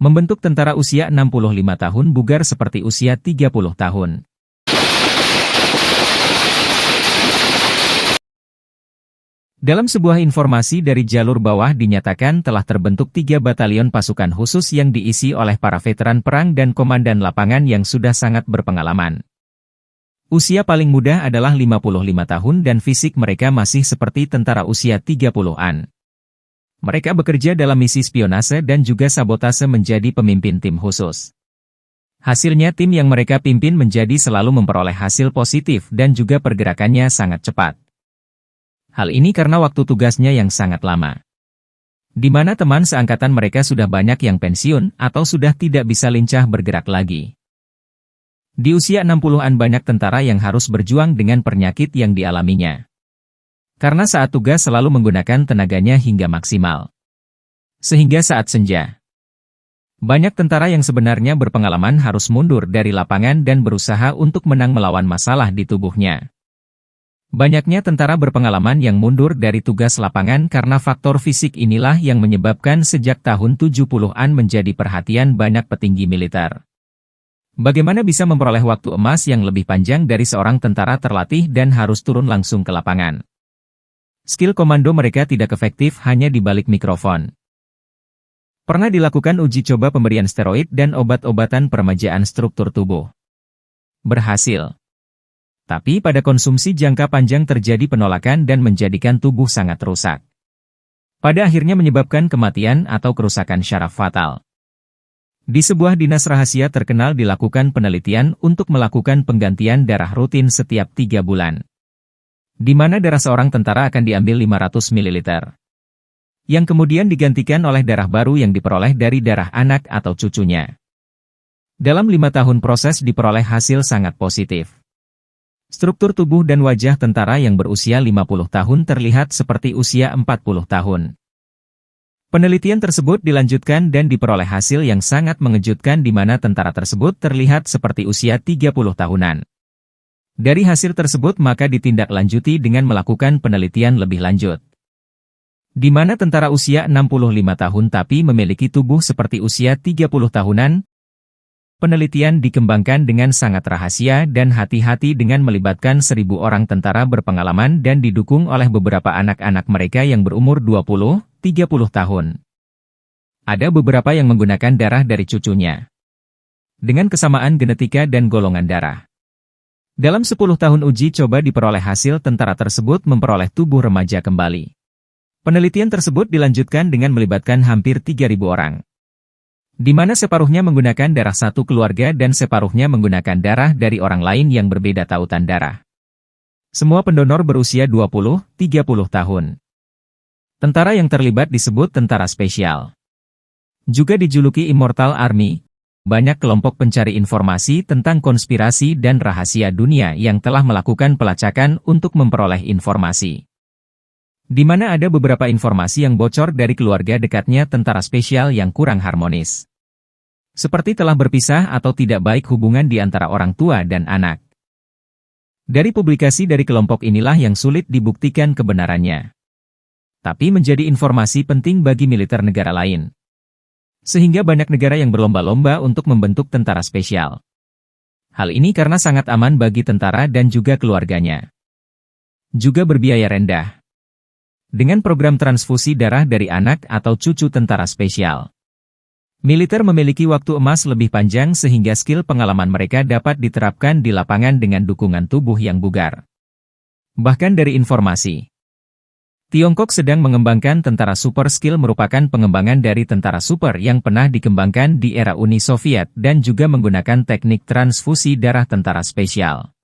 Membentuk tentara usia 65 tahun bugar seperti usia 30 tahun. Dalam sebuah informasi dari jalur bawah dinyatakan telah terbentuk 3 batalion pasukan khusus yang diisi oleh para veteran perang dan komandan lapangan yang sudah sangat berpengalaman. Usia paling muda adalah 55 tahun dan fisik mereka masih seperti tentara usia 30-an. Mereka bekerja dalam misi spionase dan juga sabotase menjadi pemimpin tim khusus. Hasilnya tim yang mereka pimpin menjadi selalu memperoleh hasil positif dan juga pergerakannya sangat cepat. Hal ini karena waktu tugasnya yang sangat lama. Di mana teman seangkatan mereka sudah banyak yang pensiun atau sudah tidak bisa lincah bergerak lagi. Di usia 60-an banyak tentara yang harus berjuang dengan penyakit yang dialaminya. Karena saat tugas selalu menggunakan tenaganya hingga maksimal. Sehingga saat senja, banyak tentara yang sebenarnya berpengalaman harus mundur dari lapangan dan berusaha untuk menang melawan masalah di tubuhnya. Banyaknya tentara berpengalaman yang mundur dari tugas lapangan karena faktor fisik inilah yang menyebabkan sejak tahun 70-an menjadi perhatian banyak petinggi militer. Bagaimana bisa memperoleh waktu emas yang lebih panjang dari seorang tentara terlatih dan harus turun langsung ke lapangan? Skill komando mereka tidak efektif hanya di balik mikrofon. Pernah dilakukan uji coba pemberian steroid dan obat-obatan peremajaan struktur tubuh. Berhasil. Tapi pada konsumsi jangka panjang terjadi penolakan dan menjadikan tubuh sangat rusak. Pada akhirnya menyebabkan kematian atau kerusakan syaraf fatal. Di sebuah dinas rahasia terkenal dilakukan penelitian untuk melakukan penggantian darah rutin setiap 3 bulan. Di mana darah seorang tentara akan diambil 500 ml. Yang kemudian digantikan oleh darah baru yang diperoleh dari darah anak atau cucunya. Dalam 5 tahun proses diperoleh hasil sangat positif. Struktur tubuh dan wajah tentara yang berusia 50 tahun terlihat seperti usia 40 tahun. Penelitian tersebut dilanjutkan dan diperoleh hasil yang sangat mengejutkan di mana tentara tersebut terlihat seperti usia 30 tahunan. Dari hasil tersebut maka ditindaklanjuti dengan melakukan penelitian lebih lanjut. Di mana tentara usia 65 tahun tapi memiliki tubuh seperti usia 30 tahunan. Penelitian dikembangkan dengan sangat rahasia dan hati-hati dengan melibatkan 1.000 orang tentara berpengalaman dan didukung oleh beberapa anak-anak mereka yang berumur 20-30 tahun. Ada beberapa yang menggunakan darah dari cucunya. Dengan kesamaan genetika dan golongan darah. Dalam 10 tahun uji coba diperoleh hasil tentara tersebut memperoleh tubuh remaja kembali. Penelitian tersebut dilanjutkan dengan melibatkan hampir 3.000 orang. Di mana separuhnya menggunakan darah satu keluarga dan separuhnya menggunakan darah dari orang lain yang berbeda tautan darah. Semua pendonor berusia 20-30 tahun. Tentara yang terlibat disebut tentara spesial. Juga dijuluki Immortal Army, banyak kelompok pencari informasi tentang konspirasi dan rahasia dunia yang telah melakukan pelacakan untuk memperoleh informasi. Di mana ada beberapa informasi yang bocor dari keluarga dekatnya tentara spesial yang kurang harmonis. Seperti telah berpisah atau tidak baik hubungan di antara orang tua dan anak. Dari publikasi dari kelompok inilah yang sulit dibuktikan kebenarannya. Tapi menjadi informasi penting bagi militer negara lain. Sehingga banyak negara yang berlomba-lomba untuk membentuk tentara spesial. Hal ini karena sangat aman bagi tentara dan juga keluarganya. Juga berbiaya rendah. Dengan program transfusi darah dari anak atau cucu tentara spesial. Militer memiliki waktu emas lebih panjang sehingga skill pengalaman mereka dapat diterapkan di lapangan dengan dukungan tubuh yang bugar. Bahkan dari informasi, Tiongkok sedang mengembangkan tentara super skill merupakan pengembangan dari tentara super yang pernah dikembangkan di era Uni Soviet dan juga menggunakan teknik transfusi darah tentara spesial.